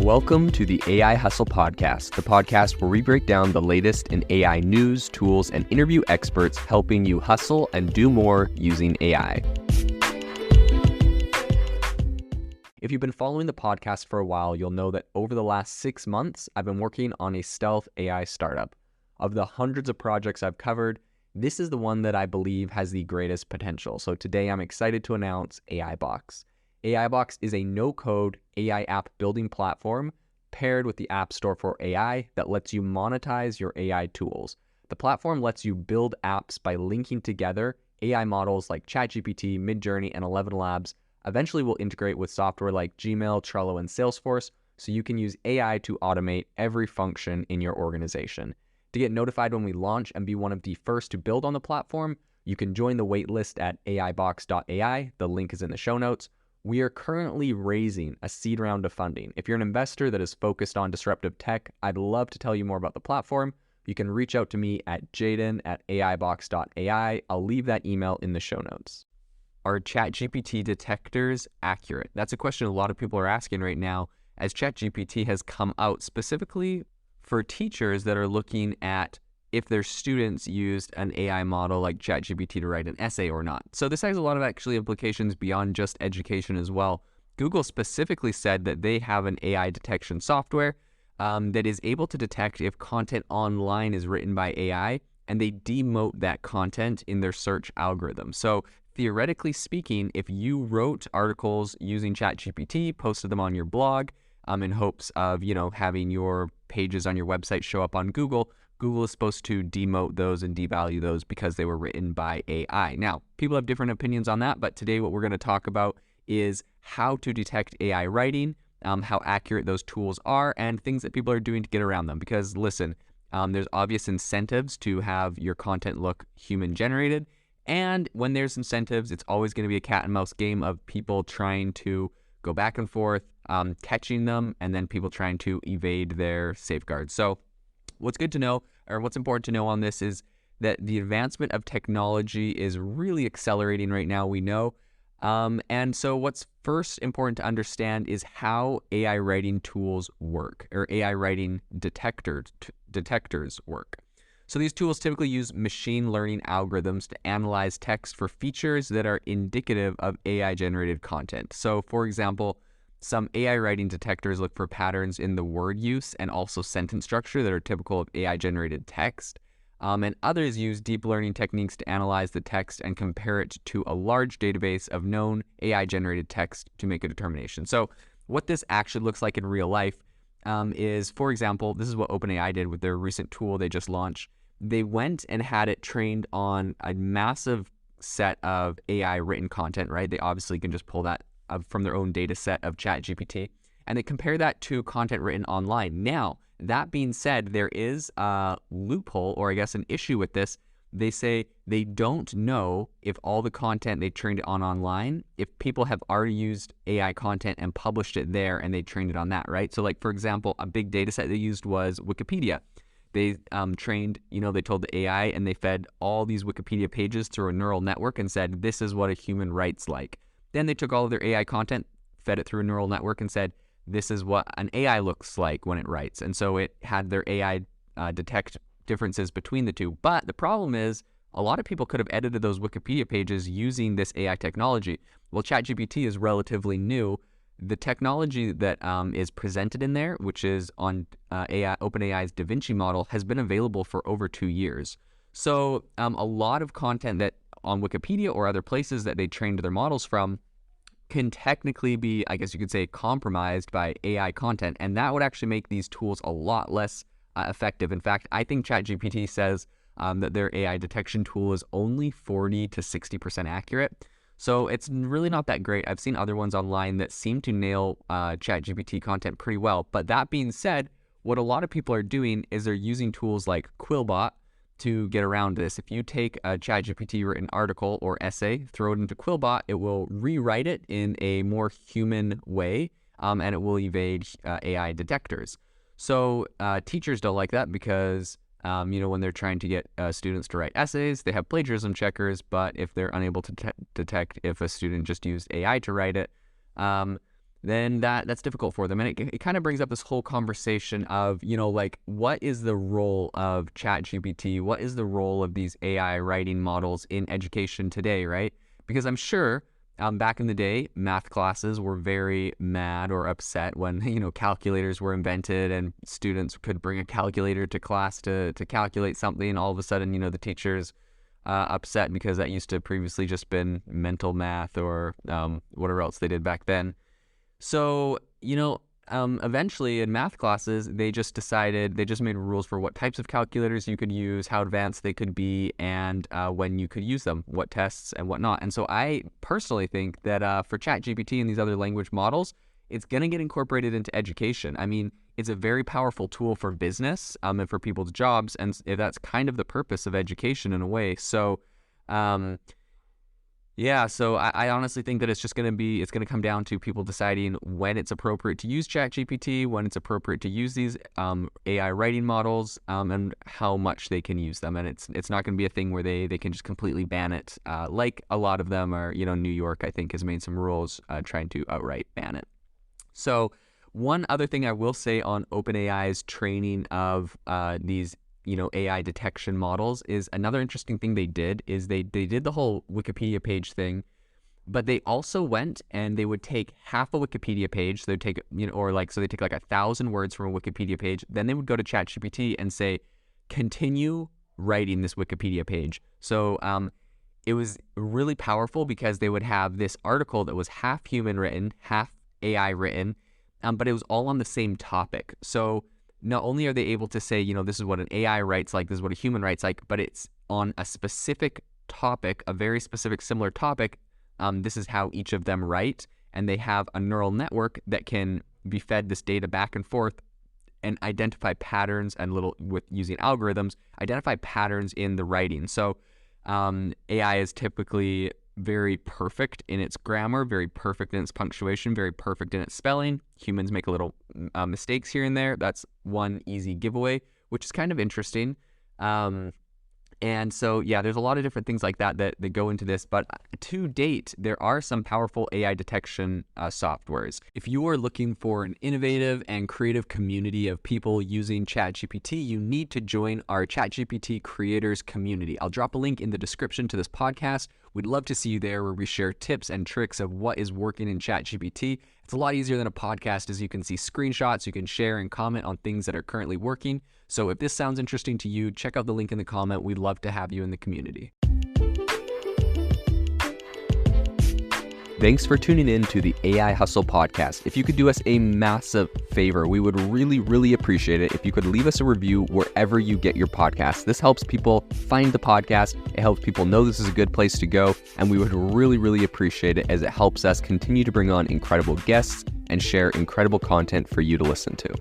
Welcome to the AI Hustle Podcast, the podcast where we break down the latest in AI news, tools, and interview experts helping you hustle and do more using AI. If you've been following the podcast for a while, you'll know that over the last 6 months, I've been working on a stealth AI startup. Of the hundreds of projects I've covered, this is the one that I believe has the greatest potential. So today I'm excited to announce AIBox. AIBox is a no-code AI app building platform paired with the App Store for AI that lets you monetize your AI tools. The platform lets you build apps by linking together AI models like ChatGPT, Midjourney, and 11 Labs. Eventually, we'll integrate with software like Gmail, Trello, and Salesforce, so you can use AI to automate every function in your organization. To get notified when we launch and be one of the first to build on the platform, you can join the waitlist at aibox.ai. The link is in the show notes. We are currently raising a seed round of funding. If you're an investor that is focused on disruptive tech, I'd love to tell you more about the platform. You can reach out to me at jaden@aibox.ai. I'll leave that email in the show notes. Are ChatGPT detectors accurate? That's a question a lot of people are asking right now, as ChatGPT has come out specifically for teachers that are looking at if their students used an AI model like ChatGPT to write an essay or not. So this has a lot of actually implications beyond just education as well. Google specifically said that they have an AI detection software that is able to detect if content online is written by AI, and they demote that content in their search algorithm. So theoretically speaking, if you wrote articles using ChatGPT, posted them on your blog in hopes of, having your pages on your website show up on Google, Google is supposed to demote those and devalue those because they were written by AI. Now, people have different opinions on that, but today what we're going to talk about is how to detect AI writing, how accurate those tools are, and things that people are doing to get around them. Because listen, there's obvious incentives to have your content look human generated. And when there's incentives, it's always going to be a cat and mouse game of people trying to go back and forth, catching them, and then people trying to evade their safeguards. So what's good to know, or what's important to know on this, is that the advancement of technology is really accelerating right now, we know. And so what's first important to understand is how AI writing tools work, or AI writing detectors work. So these tools typically use machine learning algorithms to analyze text for features that are indicative of AI-generated content. So for example, some AI writing detectors look for patterns in the word use and also sentence structure that are typical of AI-generated text. And others use deep learning techniques to analyze the text and compare it to a large database of known AI-generated text to make a determination. So what this actually looks like in real life is, for example, this is what OpenAI did with their recent tool they just launched. They went and had it trained on a massive set of AI written content, right? They obviously can just pull that from their own data set of ChatGPT, and they compare that to content written online. Now, that being said, there is a loophole, or I guess an issue with this. They say they don't know if all the content they trained it on online, if people have already used AI content and published it there and they trained it on that, right? So like, for example, a big data set they used was Wikipedia. They trained, they told the AI and they fed all these Wikipedia pages through a neural network and said, this is what a human writes like. Then they took all of their AI content, fed it through a neural network and said, this is what an AI looks like when it writes. And so it had their AI detect differences between the two. But the problem is, a lot of people could have edited those Wikipedia pages using this AI technology. Well, ChatGPT is relatively new. The technology that is presented in there, which is on OpenAI's DaVinci model, has been available for over 2 years. So a lot of content that on Wikipedia or other places that they trained their models from can technically be, I guess you could say, compromised by AI content, and that would actually make these tools a lot less effective. In fact, I think ChatGPT says that their AI detection tool is only 40 to 60% accurate. So it's really not that great. I've seen other ones online that seem to nail ChatGPT content pretty well. But that being said, what a lot of people are doing is they're using tools like Quillbot to get around this. If you take a ChatGPT written article or essay, throw it into Quillbot, it will rewrite it in a more human way, and it will evade AI detectors. So teachers don't like that because when they're trying to get students to write essays, they have plagiarism checkers, but if they're unable to detect if a student just used AI to write it, then that's difficult for them. And it kind of brings up this whole conversation of, like, what is the role of ChatGPT? What is the role of these AI writing models in education today, right? Because I'm sure back in the day, math classes were very mad or upset when, calculators were invented and students could bring a calculator to class to calculate something. And all of a sudden, the teachers upset because that used to previously just been mental math or whatever else they did back then. So, eventually in math classes, they just made rules for what types of calculators you could use, how advanced they could be, and when you could use them, what tests and whatnot. And so I personally think that for ChatGPT and these other language models, it's going to get incorporated into education. I mean, it's a very powerful tool for business and for people's jobs, and that's kind of the purpose of education in a way. So, yeah, so I honestly think that it's going to come down to people deciding when it's appropriate to use ChatGPT, when it's appropriate to use these AI writing models, and how much they can use them. And it's not going to be a thing where they can just completely ban it, like a lot of them are. New York, I think, has made some rules trying to outright ban it. So one other thing I will say on OpenAI's training of these AI detection models is another interesting thing they did is they did the whole Wikipedia page thing, but they also went and they would take half a Wikipedia page. So they'd take, so they take like 1,000 words from a Wikipedia page. Then they would go to ChatGPT and say, continue writing this Wikipedia page. So it was really powerful because they would have this article that was half human written, half AI written, but it was all on the same topic. So not only are they able to say, this is what an AI writes like, this is what a human writes like, but it's on a specific topic, a very specific similar topic. This is how each of them write, and they have a neural network that can be fed this data back and forth and identify patterns and with using algorithms, identify patterns in the writing. So AI is typically very perfect in its grammar, very perfect in its punctuation, very perfect in its spelling. Humans make a little mistakes here and there. That's one easy giveaway, which is kind of interesting. And so, yeah, there's a lot of different things like that go into this. But to date, there are some powerful AI detection softwares. If you are looking for an innovative and creative community of people using ChatGPT, you need to join our ChatGPT creators community. I'll drop a link in the description to this podcast. We'd love to see you there, where we share tips and tricks of what is working in ChatGPT. It's a lot easier than a podcast, as you can see screenshots, you can share and comment on things that are currently working. So if this sounds interesting to you, check out the link in the comment. We'd love to have you in the community. Thanks for tuning in to the AI Hustle podcast. If you could do us a massive favor, we would really, really appreciate it if you could leave us a review wherever you get your podcasts. This helps people find the podcast. It helps people know this is a good place to go. And we would really, really appreciate it, as it helps us continue to bring on incredible guests and share incredible content for you to listen to.